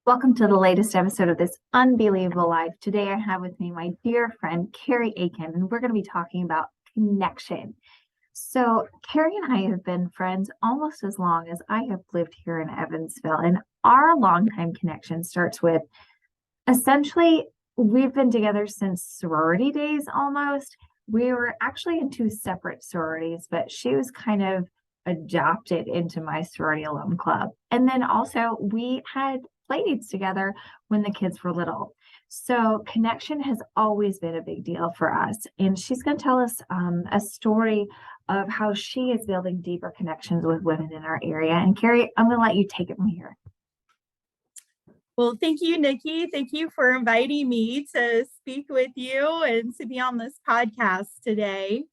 Welcome to the latest episode of this Unbelievable Life. Today I have with me my dear friend, Kari Akin, and we're going to be talking about connection. So Kari and I have been friends almost as long as I have lived here in Evansville, and our longtime connection starts with essentially we've been together since sorority days almost. We were actually in two separate sororities, but she was kind of adopted into my sorority alum club. And then also we had playdates together when the kids were little. So connection has always been a big deal for us. And she's going to tell us a story of how she is building deeper connections with women in our area. And Kari, I'm going to let you take it from here. Well, thank you, Nikki. Thank you for inviting me to speak with you and to be on this podcast today.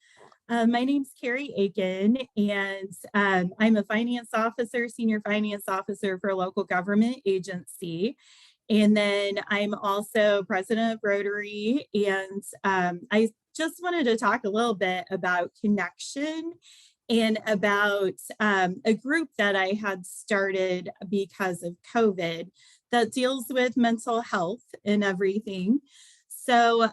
My name's Kari Akin, and I'm a finance officer, senior finance officer for a local government agency. And then I'm also president of Rotary. And I just wanted to talk a little bit about connection and about a group that I had started because of COVID that deals with mental health and everything. So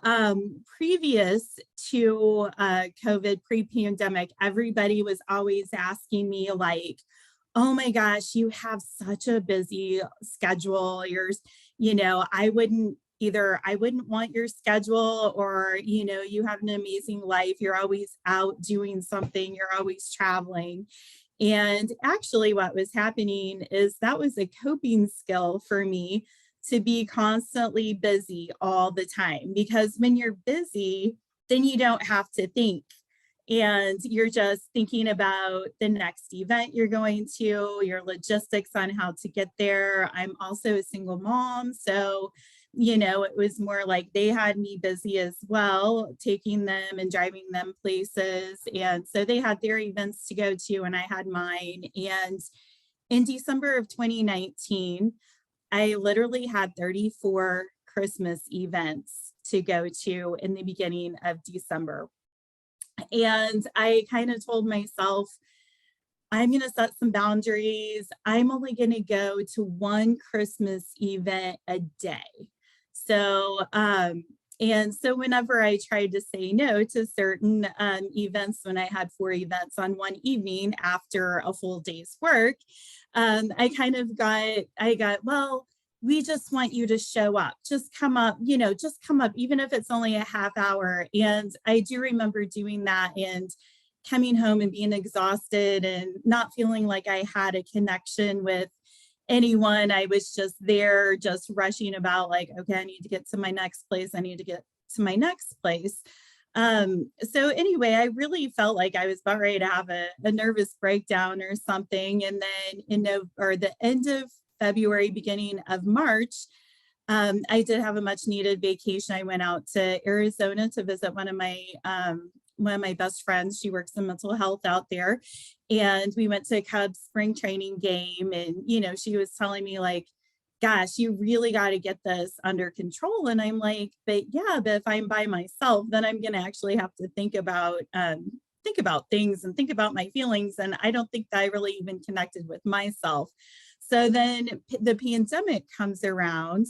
previous to COVID, pre-pandemic, everybody was always asking me like, oh my gosh, you have such a busy schedule. I wouldn't want your schedule, or, you have an amazing life. You're always out doing something. You're always traveling. And actually what was happening is that was a coping skill for me to be constantly busy all the time, because when you're busy, then you don't have to think. And you're just thinking about the next event you're going to, your logistics on how to get there. I'm also a single mom. So, it was more like they had me busy as well, taking them and driving them places. And so they had their events to go to, and I had mine. And in December of 2019, I literally had 34 Christmas events to go to in the beginning of December. And I kind of told myself, I'm going to set some boundaries. I'm only going to go to one Christmas event a day. So, and so whenever I tried to say no to certain events, when I had 4 events on one evening after a full day's work, I got, well, we just want you to show up. Just come up, even if it's only a half hour. And I do remember doing that and coming home and being exhausted and not feeling like I had a connection with anyone. I was just there, just rushing about like, okay, I need to get to my next place. I need to get to my next place. So anyway, I really felt like I was about ready to have a nervous breakdown or something. And then the end of February, beginning of March, I did have a much needed vacation. I went out to Arizona to visit one of my best friends. She works in mental health out there. And we went to a Cubs spring training game. And, she was telling me like, gosh, you really got to get this under control. And I'm like, but if I'm by myself, then I'm going to actually have to think about things and think about my feelings. And I don't think that I really even connected with myself. So then the pandemic comes around.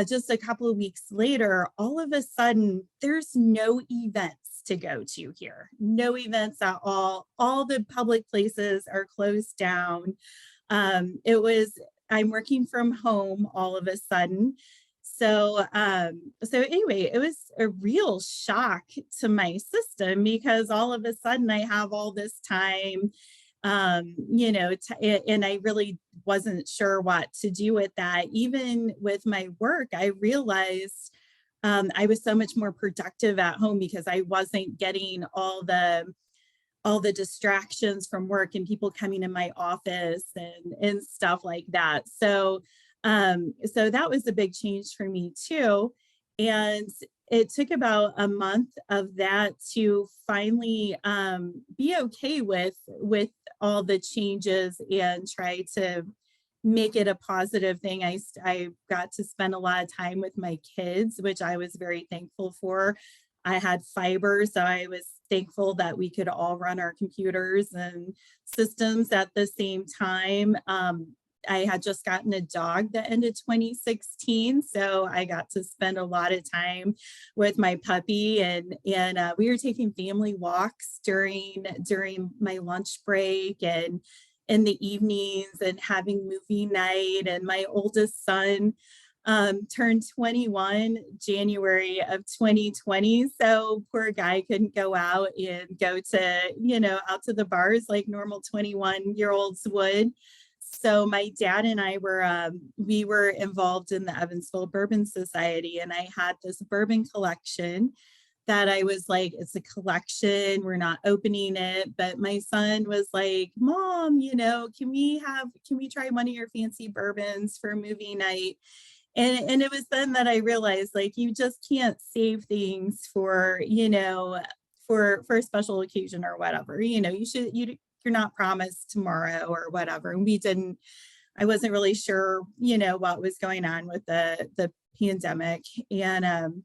Just a couple of weeks later, all of a sudden, there's no events to go to here. No events at all. All the public places are closed down. I'm working from home all of a sudden. So anyway, it was a real shock to my system, because all of a sudden I have all this time, and I really wasn't sure what to do with that. Even with my work, I realized I was so much more productive at home because I wasn't getting all the distractions from work and people coming in my office and stuff like that. So that was a big change for me too. And it took about a month of that to finally be okay with all the changes and try to make it a positive thing. I got to spend a lot of time with my kids, which I was very thankful for. I had fiber, so I was thankful that we could all run our computers and systems at the same time. I had just gotten a dog the end of 2016, so I got to spend a lot of time with my puppy, and we were taking family walks during my lunch break and in the evenings and having movie night. And my oldest son turned 21 January of 2020. So poor guy couldn't go out and go to, out to the bars like normal 21-year-olds would. So my dad and I we were involved in the Evansville Bourbon Society, and I had this bourbon collection that I was like, it's a collection, we're not opening it. But my son was like, Mom, can we try one of your fancy bourbons for movie night? And it was then that I realized, like, you just can't save things for, for a special occasion or whatever. You're not promised tomorrow or whatever. And I wasn't really sure, what was going on with the pandemic. And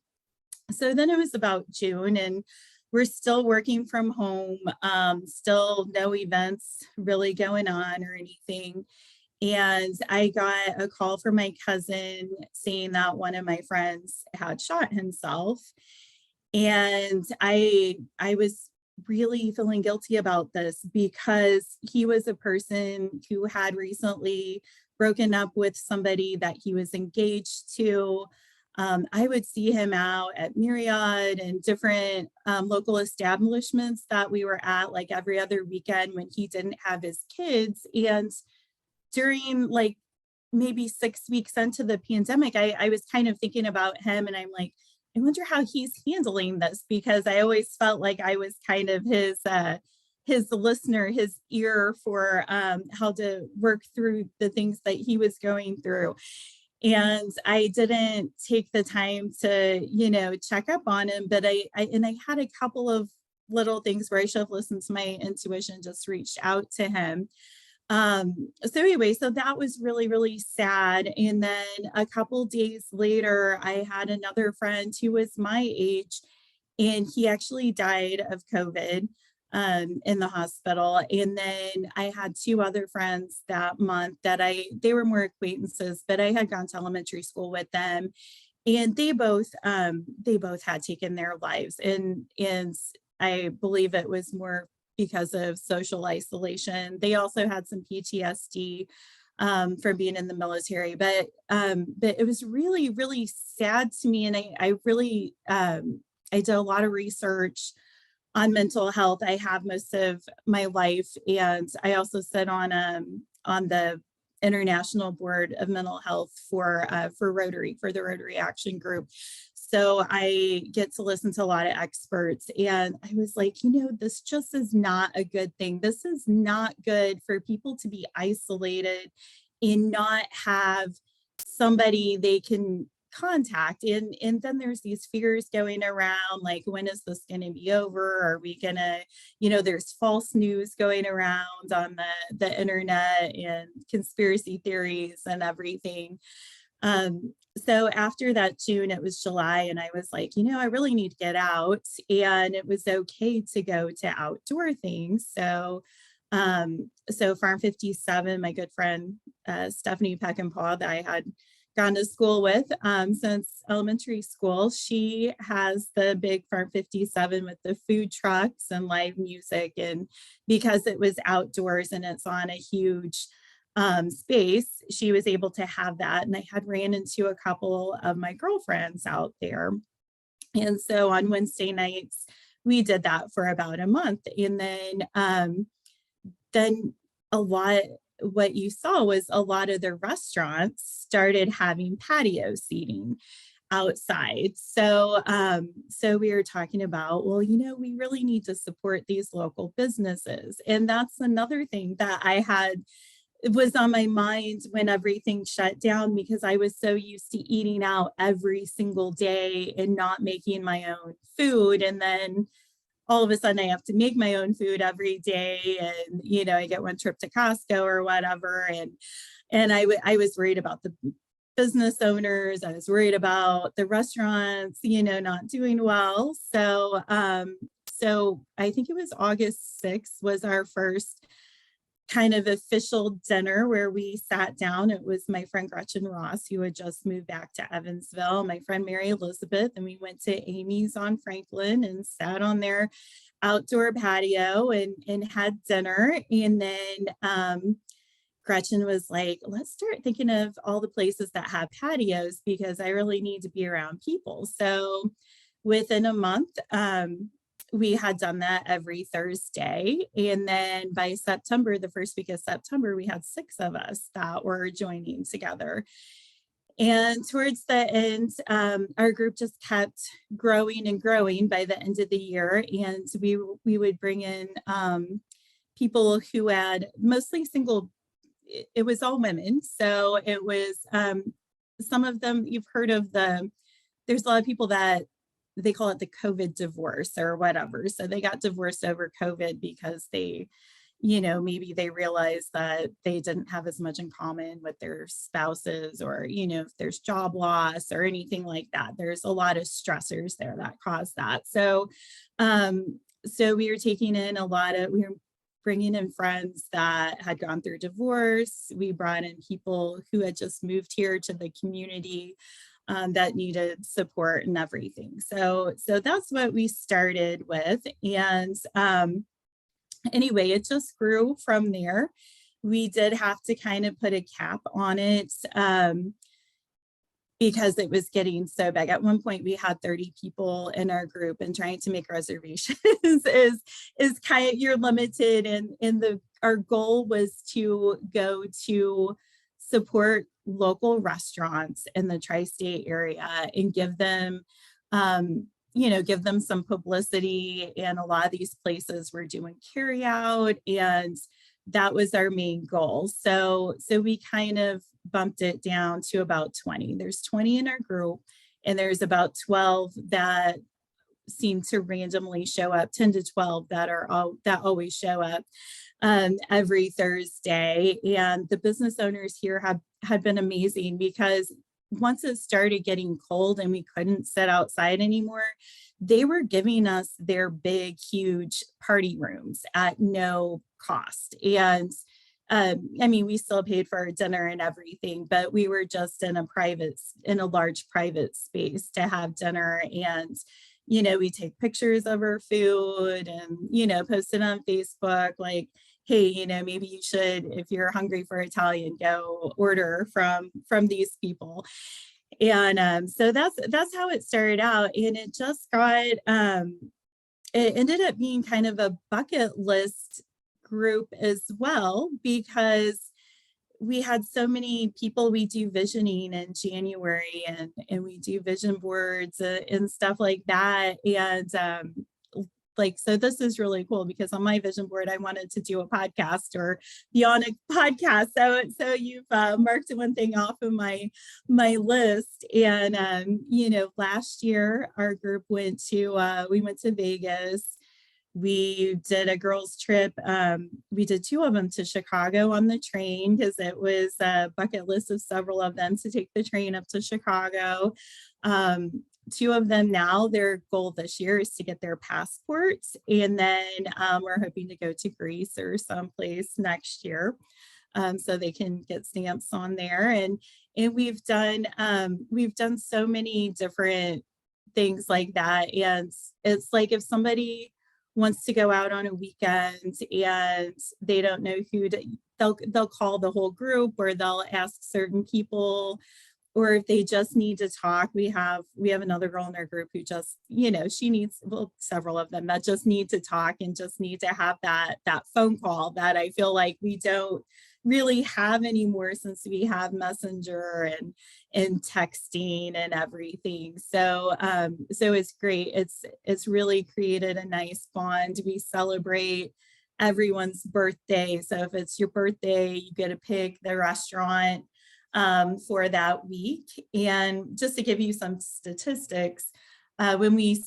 so then it was about June, and we're still working from home, still no events really going on or anything. And I got a call from my cousin saying that one of my friends had shot himself. And I was really feeling guilty about this because he was a person who had recently broken up with somebody that he was engaged to. I would see him out at Myriad and different local establishments that we were at like every other weekend when he didn't have his kids. And during like maybe 6 weeks into the pandemic, I was kind of thinking about him, and I'm like, I wonder how he's handling this, because I always felt like I was kind of his listener, his ear for how to work through the things that he was going through. And I didn't take the time to, check up on him, but I had a couple of little things where I should have listened to my intuition, just reached out to him. So anyway, so that was really, really sad. And then a couple days later, I had another friend who was my age, and he actually died of COVID in the hospital. And then I had two other friends that month that they were more acquaintances, but I had gone to elementary school with them, and they both had taken their lives. And I believe it was more because of social isolation. They also had some PTSD from being in the military, but it was really, really sad to me. And I really, I did a lot of research on mental health. I have most of my life, and I also sit on the international board of mental health for Rotary, for the Rotary Action Group. So I get to listen to a lot of experts, and I was like, this just is not a good thing. This is not good for people to be isolated and not have somebody they can contact. And then there's these fears going around, like, when is this going to be over? Are we going to, there's false news going around on the internet and conspiracy theories and everything. So after that June, it was July, and I was like, I really need to get out, and it was okay to go to outdoor things. So Farm 57, my good friend Stephanie Peckinpah, that I had gone to school with since elementary school, she has the big Farm 57 with the food trucks and live music. And because it was outdoors and it's on a huge space, she was able to have that. And I had ran into a couple of my girlfriends out there. And so on Wednesday nights, we did that for about a month. And then what you saw was a lot of the restaurants started having patio seating outside. So we were talking about, well, we really need to support these local businesses. And that's another thing that it was on my mind when everything shut down, because I was so used to eating out every single day and not making my own food. And then all of a sudden I have to make my own food every day. And, I get one trip to Costco or whatever. And I was worried about the business owners. I was worried about the restaurants, not doing well. So I think it was August 6th was our first kind of official dinner where we sat down. It was my friend Gretchen Ross, who had just moved back to Evansville, my friend Mary Elizabeth, and we went to Amy's on Franklin and sat on their outdoor patio and had dinner. And then Gretchen was like, let's start thinking of all the places that have patios because I really need to be around people. So within a month, we had done that every Thursday. And then by September, the first week of September, we had 6 of us that were joining together. And towards the end, our group just kept growing and growing by the end of the year. And we would bring in people who had mostly single, it was all women. So it was some of them, you've heard of there's a lot of people that they call it the COVID divorce or whatever. So they got divorced over COVID because they, maybe they realized that they didn't have as much in common with their spouses, or, if there's job loss or anything like that. There's a lot of stressors there that cause that. So, so we were bringing in friends that had gone through divorce. We brought in people who had just moved here to the community that needed support and everything. So that's what we started with. And anyway, it just grew from there. We did have to kind of put a cap on it because it was getting so big. At one point we had 30 people in our group, and trying to make reservations is kind of, you're limited. And our goal was to go to support local restaurants in the tri-state area and give them some publicity. And a lot of these places were doing carry out, and that was our main goal. So we kind of bumped it down to about 20. There's 20 in our group, and there's about 12 that seem to randomly show up, 10 to 12 that always show up every Thursday. And the business owners here had been amazing, because once it started getting cold and we couldn't sit outside anymore, they were giving us their big, huge party rooms at no cost. And I mean, we still paid for our dinner and everything, but we were just in a large private space to have dinner. And we take pictures of our food and post it on Facebook, like, hey, maybe you should, if you're hungry for Italian, go order from these people. And so that's how it started out. And it just got, it ended up being kind of a bucket list group as well, because we had so many people. We do visioning in January, and we do vision boards and stuff like that. And so this is really cool, because on my vision board, I wanted to do a podcast or be on a podcast. So you've marked one thing off of my list. And, last year our group we went to Vegas. We did a girls trip. We did 2 of them to Chicago on the train, because it was a bucket list of several of them to take the train up to Chicago. 2 of them now, their goal this year is to get their passports. And then we're hoping to go to Greece or someplace next year, so they can get stamps on there. And we've done so many different things like that. And it's like, if somebody wants to go out on a weekend and they don't know they'll call the whole group, or they'll ask certain people. Or if they just need to talk, we have another girl in our group who just, she needs, several of them that just need to talk and just need to have that phone call that I feel like we don't really have anymore, since we have Messenger and texting and everything. So it's great. It's really created a nice bond. We celebrate everyone's birthday. So if it's your birthday, you get to pick the restaurant for that week. And just to give you some statistics, when we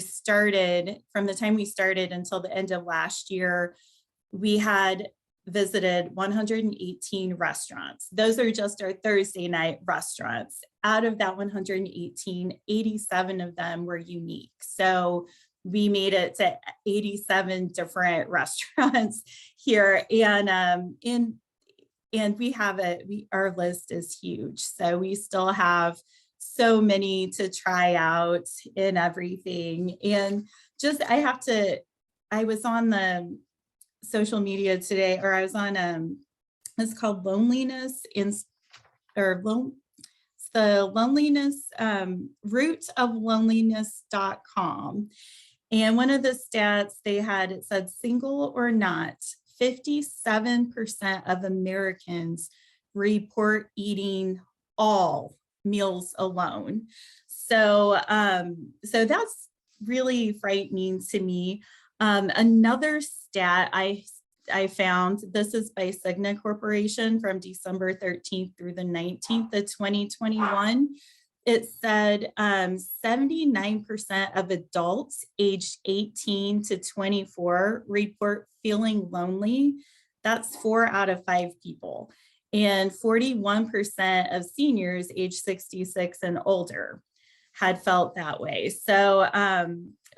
started, from the time we started until the end of last year, we had visited 118 restaurants. Those are just our Thursday night restaurants. Out of that 118, 87 of them were unique. So we made it to 87 different restaurants here. And we have our list is huge. So we still have so many to try out and everything. And just, I was on the social media today, or I was on, it's called Loneliness in, or Lone, it's the loneliness, root of loneliness.com. And one of the stats they had, it said, single or not, 57% of Americans report eating all meals alone. So, so that's really frightening to me. Another stat I found, this is by Cigna Corporation from December 13th through the 19th of 2021. It said 79% of adults aged 18 to 24 report feeling lonely. That's 4 out of 5 people. And 41% of seniors aged 66 and older had felt that way. So,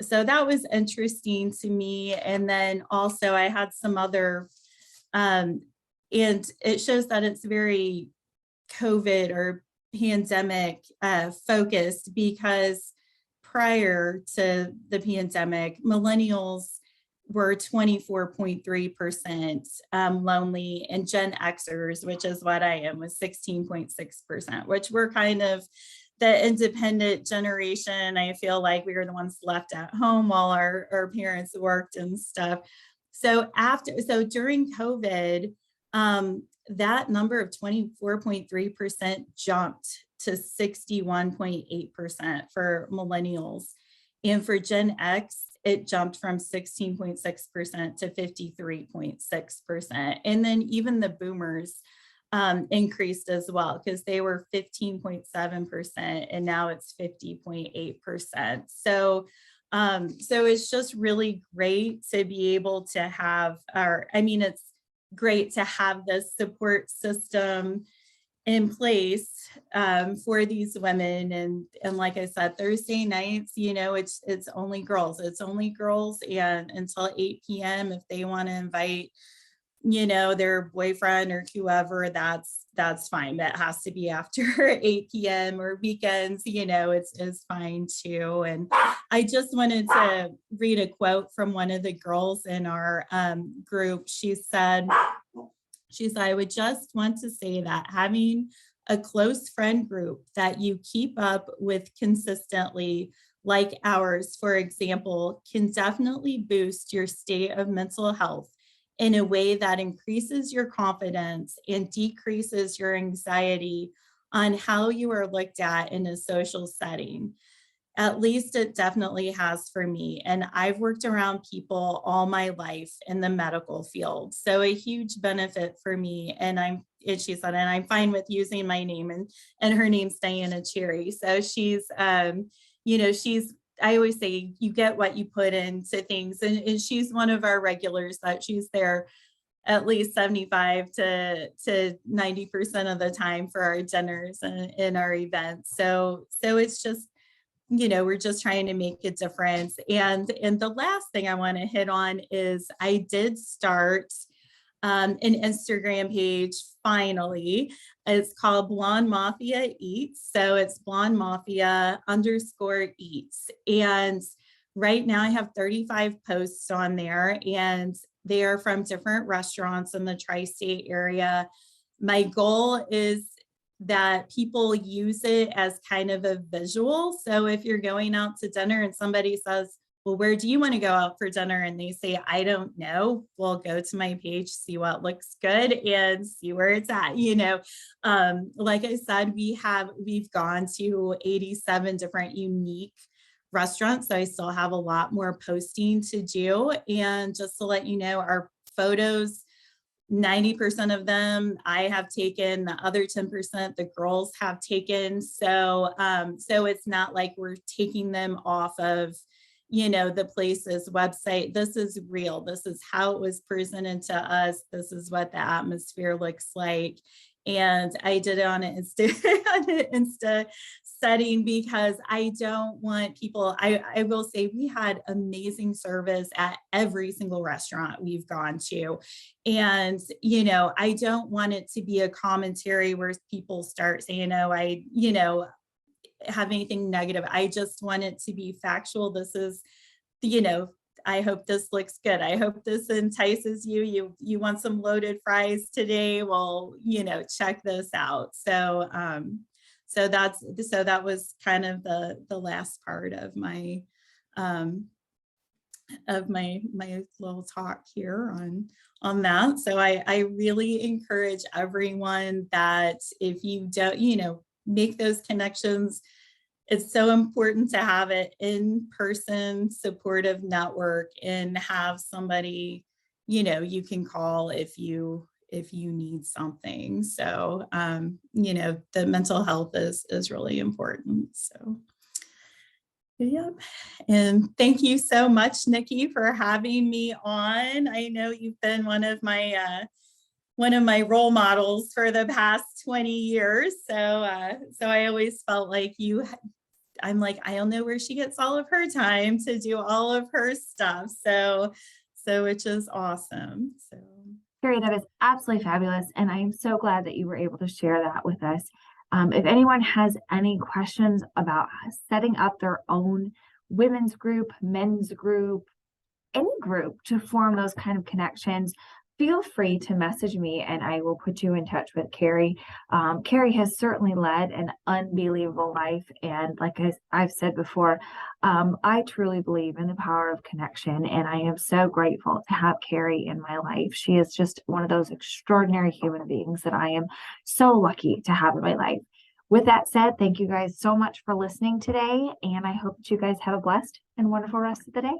so that was interesting to me. And then also I had some other, and it shows that it's very COVID or pandemic focused, because prior to the pandemic, millennials were 24.3% lonely, and Gen Xers, which is what I am, was 16.6%, which we're kind of the independent generation. I feel like we were the ones left at home while our parents worked and stuff. So during COVID, that number of 24.3% jumped to 61.8% for millennials. And for Gen X, it jumped from 16.6% to 53.6%. And then even the boomers increased as well, because they were 15.7% and now it's 50.8%. So so it's just really great to be able to have it's great to have this support system in place for these women. And like I said, Thursday nights, it's only girls. It's only girls, and until 8 p.m. if they want to invite, their boyfriend or whoever, that's fine. That has to be after 8 p.m. or weekends, it's fine too. And I just wanted to read a quote from one of the girls in our group. She said, I would just want to say that having a close friend group that you keep up with consistently, like ours, for example, can definitely boost your state of mental health in a way that increases your confidence and decreases your anxiety on how you are looked at in a social setting. At least it definitely has for me. And I've worked around people all my life in the medical field. So a huge benefit for me. And she said, and I'm fine with using my name, and her name's Diana Cherry. So she's, I always say you get what you put into things. And she's one of our regulars, that she's there at least 75 to 90% of the time for our dinners and in our events. So it's just, we're just trying to make a difference. And the last thing I want to hit on is I did start an Instagram page finally. It's called Blonde Mafia Eats. So it's Blonde Mafia _eats. And right now I have 35 posts on there, and they are from different restaurants in the tri-state area. My goal is that people use it as kind of a visual. So if you're going out to dinner and somebody says, well, where do you want to go out for dinner? And they say, I don't know. Well, go to my page, see what looks good, and see where it's at. Like I said, we've gone to 87 different unique restaurants. So I still have a lot more posting to do. And just to let you know, our photos, 90% of them I have taken, the other 10% the girls have taken. So it's not like we're taking them off of the place's website. This is real. This is how it was presented to us. This is what the atmosphere looks like. And I did it on Insta. setting because I don't want people, I will say we had amazing service at every single restaurant we've gone to. And, I don't want it to be a commentary where people start saying, oh, have anything negative. I just want it to be factual. This is, I hope this looks good. I hope this entices you. You want some loaded fries today? Well, check this out. So that was kind of the last part of my my little talk here on that. So I really encourage everyone that if you don't, make those connections. It's so important to have it in-person supportive network and have somebody, you can call if you need something. So, the mental health is really important. So, yep. And thank you so much, Nikki, for having me on. I know you've been one of my role models for the past 20 years. So I always felt like I'm like, I don't know where she gets all of her time to do all of her stuff. So which is awesome. So Kari, that is absolutely fabulous. And I am so glad that you were able to share that with us. If anyone has any questions about setting up their own women's group, men's group, any group to form those kind of connections, feel free to message me and I will put you in touch with Kari. Kari has certainly led an unbelievable life. And like I've said before, I truly believe in the power of connection. And I am so grateful to have Kari in my life. She is just one of those extraordinary human beings that I am so lucky to have in my life. With that said, thank you guys so much for listening today. And I hope that you guys have a blessed and wonderful rest of the day.